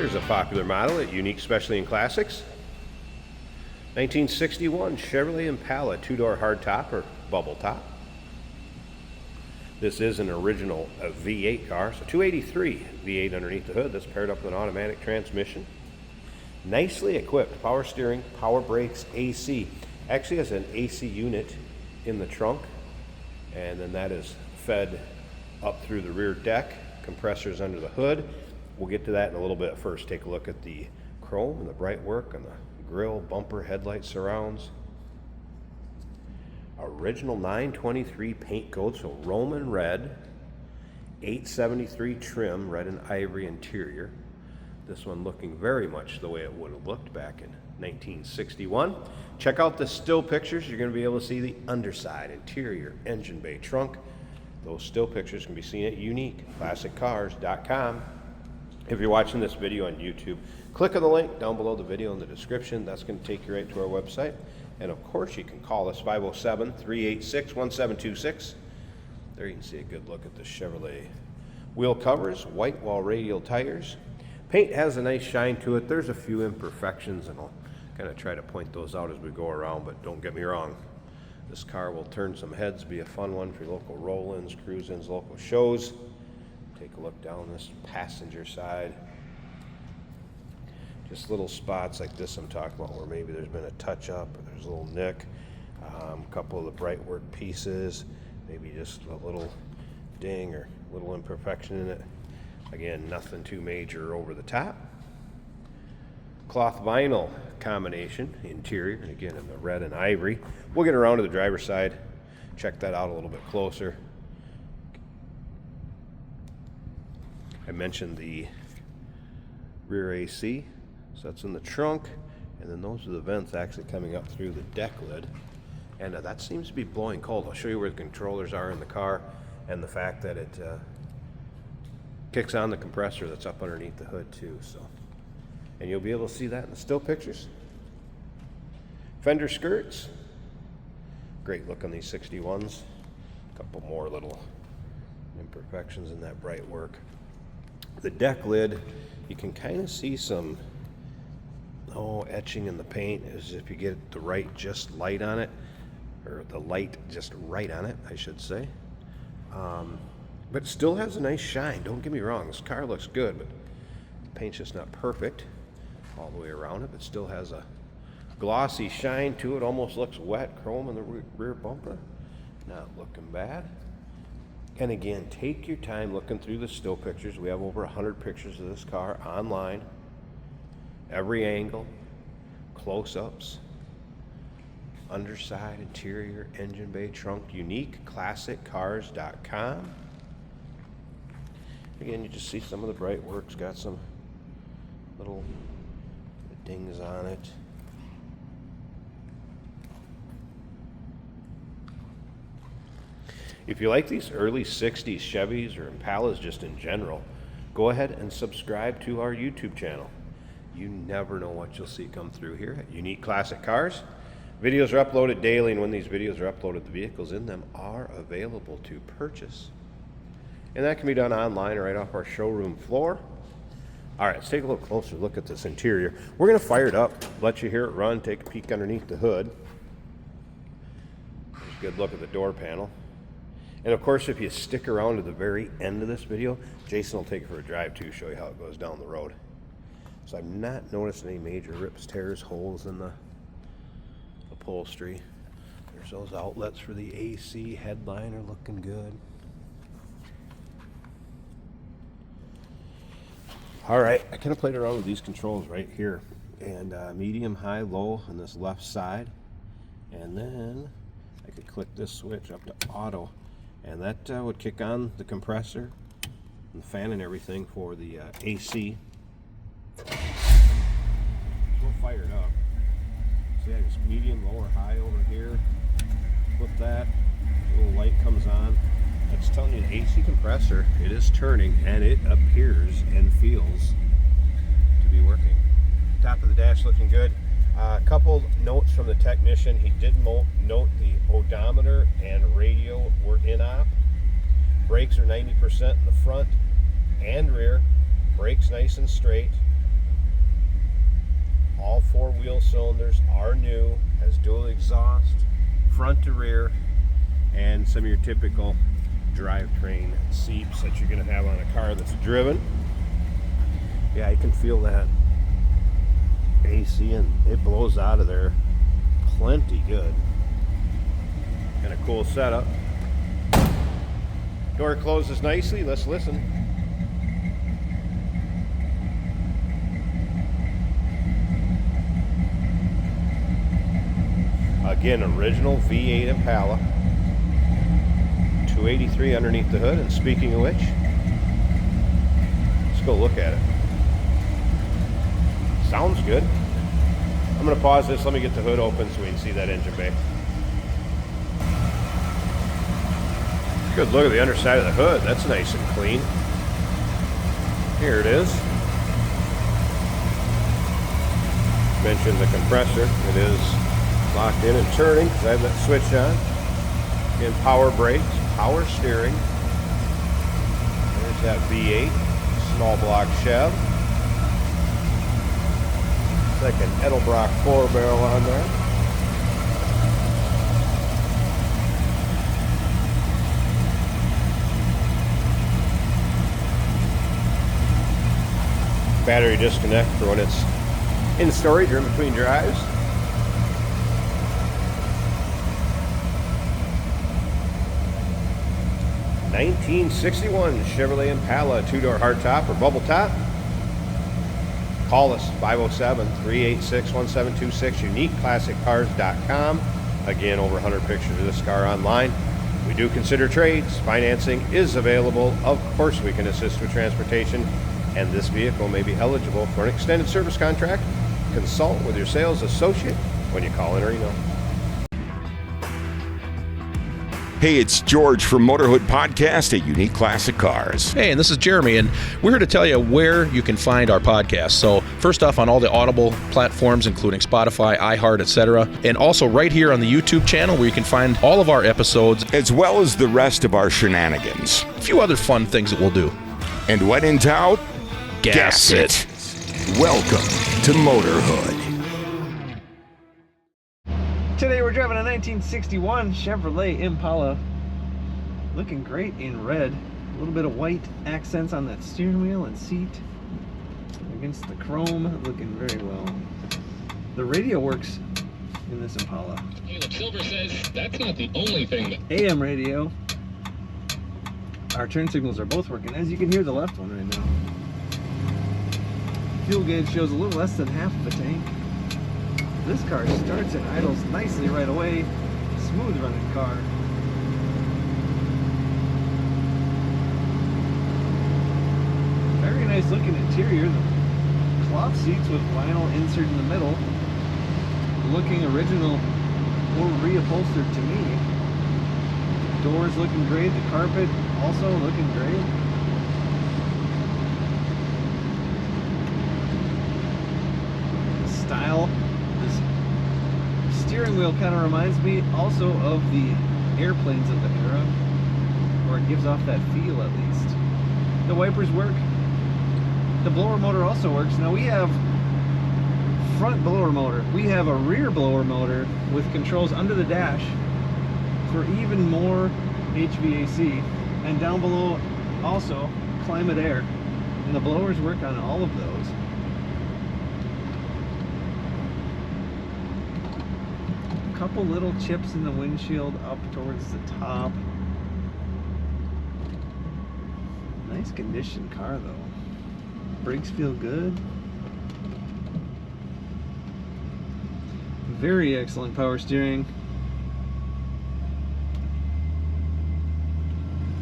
Here's a popular model at Unique Specialty and Classics. 1961 Chevrolet Impala two-door hardtop or bubble top. This is an original V8 car, so 283 V8 underneath the hood. That's paired up with an automatic transmission. Nicely equipped, power steering, power brakes, AC. Actually has an AC unit in the trunk, and then that is fed up through the rear deck. Compressors under the hood. We'll get to that in a little bit. First, take a look at the chrome and the bright work on the grille, bumper, headlight surrounds. Original 923 paint code, so Roman red. 873 trim, red and ivory interior. This one looking very much the way it would have looked back in 1961. Check out the still pictures. You're going to be able to see the underside, interior, engine bay, trunk. Those still pictures can be seen at uniqueclassiccars.com. If you're watching this video on YouTube, click on the link down below the video in the description. That's going to take you right to our website. And of course, you can call us 507-386-1726. There you can see a good look at the Chevrolet wheel covers, white wall radial tires. Paint has a nice shine to it. There's a few imperfections, and I'll kind of try to point those out as we go around, but don't get me wrong. This car will turn some heads, be a fun one for your local roll-ins, cruise-ins, local shows. Take a look down this passenger side. Just little spots like this I'm talking about where maybe there's been a touch-up or there's a little nick. A couple of the bright work pieces, maybe just a little ding or a little imperfection in it. Again, nothing too major over the top. Cloth vinyl combination interior, and again in the red and ivory. We'll get around to the driver's side, check that out a little bit closer. I mentioned the rear AC, so that's in the trunk, and then those are the vents actually coming up through the deck lid, and that seems to be blowing cold. I'll show you where the controllers are in the car and the fact that it kicks on the compressor that's up underneath the hood too. So, and you'll be able to see that in the still pictures. Fender skirts, great look on these 61s. A couple more little imperfections in that bright work. The deck lid, you can kind of see some etching in the paint, as if you get the right just light on it, or the light just right on it, I should say. But it still has a nice shine. Don't get me wrong, this car looks good, but the paint's just not perfect all the way around it. But still has a glossy shine to it. Almost looks wet. Chrome in the rear bumper, not looking bad. And again, take your time looking through the still pictures. We have over 100 pictures of this car online. Every angle, close-ups, underside, interior, engine bay, trunk, uniqueclassiccars.com. Again, you just see some of the bright work's got some little dings on it. If you like these early 60s Chevys or Impalas just in general, go ahead and subscribe to our YouTube channel. You never know what you'll see come through here at Unique Classic Cars. Videos are uploaded daily, and when these videos are uploaded, the vehicles in them are available to purchase. And that can be done online or right off our showroom floor. All right, let's take a little closer look at this interior. We're going to fire it up, let you hear it run, take a peek underneath the hood. There's a good look at the door panel. And of course, if you stick around to the very end of this video, Jason will take it for a drive too, show you how it goes down the road. So I've not noticed any major rips, tears, holes in the upholstery. There's those outlets for the AC. Headline are looking good. All right, I kind of played around with these controls right here, and medium, high, low on this left side, and then I could click this switch up to auto, and that would kick on the compressor and the fan and everything for the AC. We'll fire it up. See, I just medium, low, or high over here. Flip that, a little light comes on. That's telling you the AC compressor, it is turning, and it appears and feels to be working. Top of the dash looking good. A couple notes from the technician. He did note the odometer and radio were in op. Brakes are 90% in the front and rear. Brakes nice and straight. All 4 wheel cylinders are new, has dual exhaust, front to rear, and some of your typical drivetrain seats that you're going to have on a car that's driven. Yeah, I can feel that AC, and it blows out of there plenty good. And a cool setup. Door closes nicely. Let's listen. Again, original V8 Impala. 283 underneath the hood. And speaking of which, let's go look at it. Sounds good. I'm going to pause this. Let me get the hood open so we can see that engine bay. Good look at the underside of the hood. That's nice and clean. Here it is. Mentioned the compressor. It is locked in and turning because I have that switch on. Again, power brakes, power steering. There's that V8 small block Chev. It's like an Edelbrock 4-barrel on there. Battery disconnect for when it's in storage or in between drives. '61 Chevrolet Impala 2-door hardtop or bubble top. Call us 507-386-1726, uniqueclassiccars.com. Again, over 100 pictures of this car online. We do consider trades. Financing is available. Of course, we can assist with transportation, and this vehicle may be eligible for an extended service contract. Consult with your sales associate when you call in or email. Hey, it's George from Motorhood Podcast at Unique Classic Cars. Hey, and this is Jeremy, and we're here to tell you where you can find our podcast. So first off, on all the Audible platforms, including Spotify, iHeart, etc., and also right here on the YouTube channel where you can find all of our episodes, as well as the rest of our shenanigans. A few other fun things that we'll do. And when in doubt, gas it. Welcome to Motorhood. Today we're driving a 1961 Chevrolet Impala, looking great in red. A little bit of white accents on that steering wheel and seat against the chrome, looking very well. The radio works in this Impala. Caleb Silver says that's not the only thing that... AM radio. Our turn signals are both working, as you can hear the left one right now. Fuel gauge shows a little less than half of a tank. This car starts and idles nicely right away. Smooth running car. Very nice looking interior. The cloth seats with vinyl insert in the middle. Looking original or reupholstered to me. Doors looking great. The carpet also looking great. The style. Steering wheel kind of reminds me also of the airplanes of the era, or it gives off that feel at least. The wipers work. The blower motor also works. Now we have front blower motor. We have a rear blower motor with controls under the dash for even more HVAC, and down below also climate air. And the blowers work on all of those. Couple little chips in the windshield up towards the top. Nice condition car though. Brakes feel good. Very excellent power steering,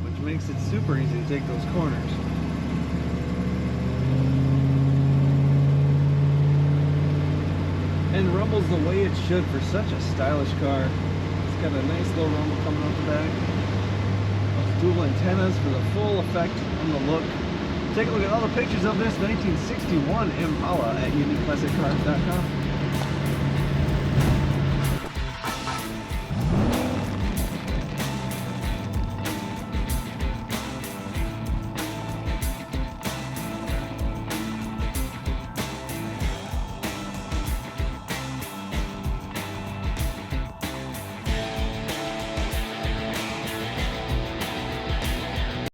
which makes it super easy to take those corners. And rumbles the way it should for such a stylish car. It's got a nice low rumble coming off the back. Those dual antennas for the full effect on the look. Take a look at all the pictures of this 1961 Impala at uniqueclassiccars.com.